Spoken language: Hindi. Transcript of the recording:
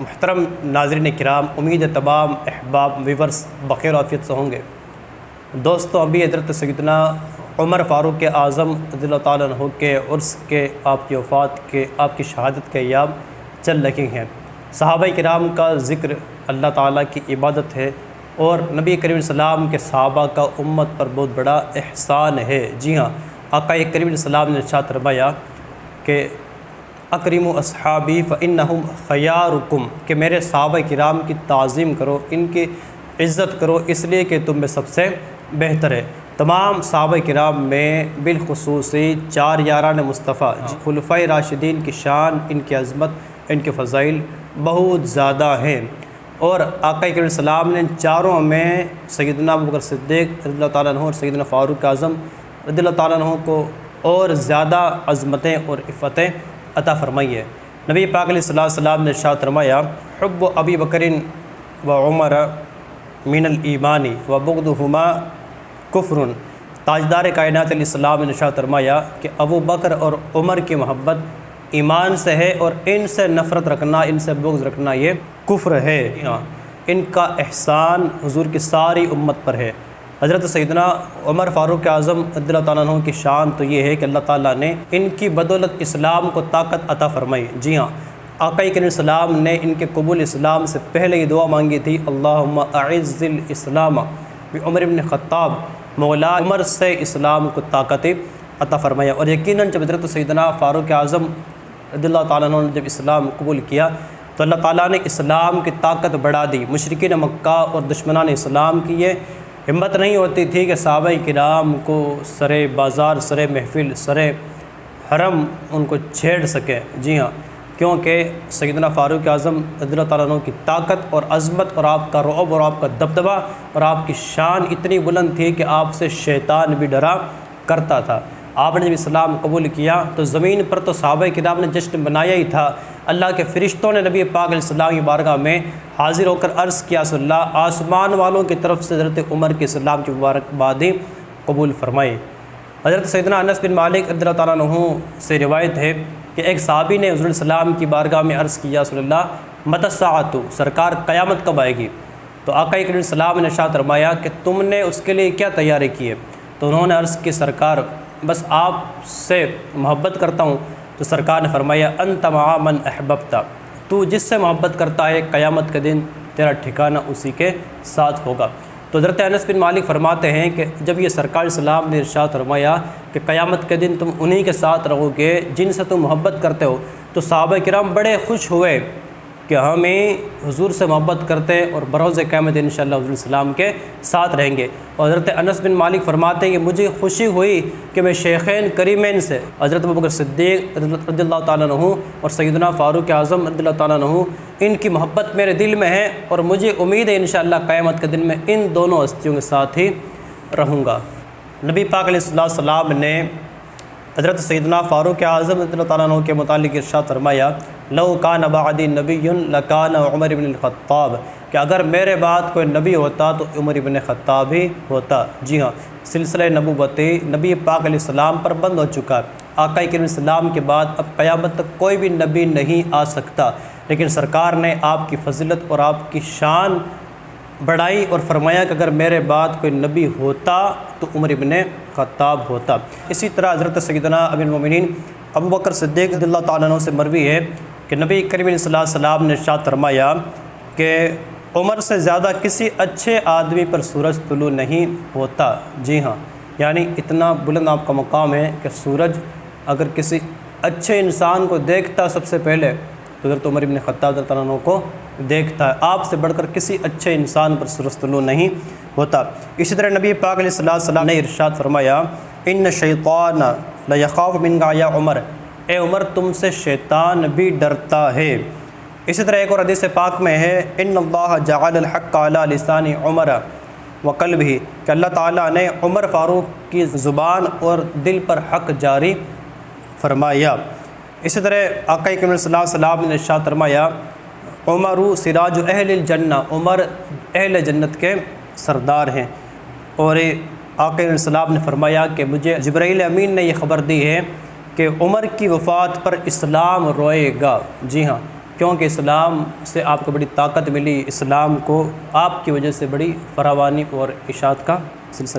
मुहतरम नाज़रीन किराम, उम्मीद है तमाम अहबाब व्यूवर्स बख़ैर आफ़ियत से होंगे। दोस्तों, अभी हज़रत सैयदना उमर फ़ारूक आज़म रज़ियल्लाहु ताला अन्हु के उर्स के, आपकी वफ़ात के, आपकी शहादत के अय्याम चल रहे हैं। सहाबा किराम का ज़िक्र अल्लाह ताला की इबादत है और नबी करीम सल्लल्लाहु के सहाबा का उम्मत पर बहुत बड़ा एहसान है। जी हाँ, आका करीम सल्लल्लाहु ने इरशाद फरमाया कि अकरीमु अस्हाबी फ़इन्नहुम ख़यारुकुम, कि मेरे सहाबा किराम की ताज़ीम करो, इनकी इज़्ज़त करो, इसलिए कि तुम में सबसे बेहतर है। तमाम सहाबा किराम में बिलखुसूसी 4 यारान मुस्तफ़ा खुलफ़ाए राशिदीन की शान, इनकी अज़मत, इनके फ़ज़ाइल बहुत ज़्यादा हैं। और आका करीम सल्लल्लाहु ने चारों में सैयदना अबू बकर सिद्दीक़ रज़ियल्लाहु ताला अन्हु और सैयदना फ़ारूक आज़म रज़ियल्लाहु ताला अन्हु को और ज़्यादा अज़मतें और इफ़्फ़तें अता फ़रमाई है। नबी पाक सल्लल्लाहु अलैहि वसल्लम ने इरशाद फरमाया, हुब्बु अबी बकरिन व उमर मिनल ईमानी व बुग़्दुहुमा कुफ़्रुन। ताजदार कायनात अलैहिस्सलाम ने इरशाद फरमाया कि अबू बकर और उमर की मोहब्बत ईमान से है और इनसे नफ़रत रखना, इनसे बुग़्ज़ रखना ये कुफ्र है। हाँ, इनका एहसान हुज़ूर की सारी उम्मत पर है। हज़रत सैयदना उमर फ़ारूक आज़म रज़ियल्लाहु ताला अन्हु की शान तो ये है कि अल्लाह ताला ने इनकी बदौलत इस्लाम को ताकत अता फ़रमाई। जी हाँ, आका करीम सल्लल्लाहु ने इनके कबूल इस्लाम से पहले ये दुआ मांगी थी, अल्लाहुम्मा अइज़्ज़िल इस्लाम बि उमर इब्न ख़त्ताब, मौला उमर से इस्लाम को ताकत अता फ़रमाया। और यकीनन जब हज़रत सैयदना फ़ारूक आज़म रज़ियल्लाहु ताला अन्हु ने जब इस्लाम कबूल किया तो अल्लाह ताला ने इस्लाम की ताकत बढ़ा दी। मुशरिकीन मक्का और दुश्मनान इस्लाम की ये हिम्मत नहीं होती थी कि सहाबा किराम को सरे बाज़ार, सरे महफ़िल, सरे हरम उनको छेड़ सके। जी हाँ, क्योंकि सैयदना फ़ारूक आज़म रज़ियल्लाहु ताला अन्हु की ताकत और अज़मत और आपका रौब और आपका दबदबा और आपकी शान इतनी बुलंद थी कि आपसे शैतान भी डरा करता था। आपने जब इस्लाम कबूल किया तो ज़मीन पर तो सहाबा किराम ने जश्न बनाया ही था। अल्लाह के फ़रिश्तों ने नबी पाक अलैहिस्सलाम की बारगाह में हाज़िर होकर अर्ज़ किया, सल्लल्लाहु आसमान वालों की तरफ से हज़रत उमर के इस्लाम की मुबारकबादी कबूल फरमाई। हज़रत सैयदना अनस बिन मालिक रज़ियल्लाहु ताला अन्हु से रिवायत है कि एक सहाबी ने हुज़ूर सल्लल्लाहु की बारगाह में अर्ज़ किया, सल्लल्लाहु मतस्साअतु, सरकार क़यामत कब आएगी? तो आका करीम सल्लल्लाहु ने इरशाद फरमाया कि तुमने उसके लिए क्या तैयारी की है? तो उन्होंने अर्ज़ की, सरकार बस आपसे मोहब्बत करता हूँ। तो सरकार ने फरमाया, अंत मआ मन अहबब्ता, तू जिससे मोहब्बत करता है क़यामत के दिन तेरा ठिकाना उसी के साथ होगा। तो हज़रत अनस बिन मालिक फरमाते हैं कि जब ये सरकार सलाम ने इरशाद फरमाया कि क़यामत के दिन तुम उन्हीं के साथ रहोगे जिनसे तुम मोहब्बत करते हो, तो सहाबा किराम बड़े खुश हुए कि हमें हुज़ूर से मोहब्बत करते हैं और बरोज़ क़यामत इंशाअल्लाह हुज़ूर सलाम के साथ रहेंगे। और हज़रत अनस बिन मालिक फरमाते हैं कि मुझे खुशी हुई कि मैं शेखैन करीमैन से हज़रत अबू बकर सिद्दीक़ रज़ियल्लाहु ताला अन्हु और सैयदना फ़ारूक आज़म रज़ियल्लाहु ताला अन्हु, इनकी मोहब्बत मेरे दिल में है और मुझे उम्मीद है इंशाअल्लाह क़यामत के दिन में इन दोनों हस्तियों के साथ ही रहूँगा। नबी पाक अलैहिस्सलातु वस्सलाम ने हज़रत सैयदना फ़ारूक आज़म रज़ियल्लाहु ताला अन्हु के मुतालिक इरशाद फरमाया, लौ कान बअदी नबियुन लकान उमर इब्न ख़त्ताब, कि अगर मेरे बाद कोई नबी होता तो उमर इब्न ख़त्ताब ही होता। जी हाँ, सिलसिला नबूवत नबी पाक अलैहिस्सलाम पर बंद हो चुका है। आका करीम सल्लल्लाहु के बाद अब क़यामत तक कोई भी नबी नहीं आ सकता, लेकिन सरकार ने आपकी फ़जीलत और आपकी शान बढ़ाई और फरमाया कि अगर मेरे बाद कोई नबी होता तो उमर इब्न ख़त्ताब होता। इसी तरह हज़रत सैयदना अमीरुल मोमिनीन अबू बकर सिद्दीक़ रज़ियल्लाहु ताला अन्हु से मरवी है कि नबी करीम सल्लल्लाहु अलैहि वसल्लम ने इरशाद फरमाया कि उमर से ज़्यादा किसी अच्छे आदमी पर सूरज तुलू नहीं होता। जी हाँ, यानी इतना बुलंद आपका मकाम है कि सूरज अगर किसी अच्छे इंसान को देखता सबसे पहले तो हज़रत उमर इब्न ख़त्ताब रज़ियल्लाहु ताला अन्हु को देखता है। आपसे बढ़कर किसी अच्छे इंसान पर सूरज तुलू नहीं होता। इसी तरह नबी पाक अलैहिस्सलातु वस्सलाम ने इरशाद फरमाया, इन्न शैतान ला यख़ाफ़ु मिनका या उमर, ए उमर तुमसे शैतान भी डरता है। इसी तरह एक और हदीस पाक में है, इन्नल्लाह जअल हक़्क़ अला लिसानी उमर व क़ल्बिही, कि अल्लाह ताला ने उमर फ़ारूक की ज़ुबान और दिल पर हक़ जारी फरमाया। इसी तरह आका करीम सल्लल्लाहु अलैहि वसल्लम ने इरशाद फरमाया, उमरु सिराजु अहलिल जन्ना, उमर अहल जन्नत के सरदार हैं। और आका करीम सल्लल्लाहु अलैहि वसल्लम ने फरमाया कि मुझे जिब्राईल अमीन ने यह ख़बर दी है कि उमर की वफ़ात पर इस्लाम रोएगा। जी हाँ, क्योंकि इस्लाम से आपको बड़ी ताकत मिली, इस्लाम को आपकी वजह से बड़ी फरावानी और इशाअत का सिलसिला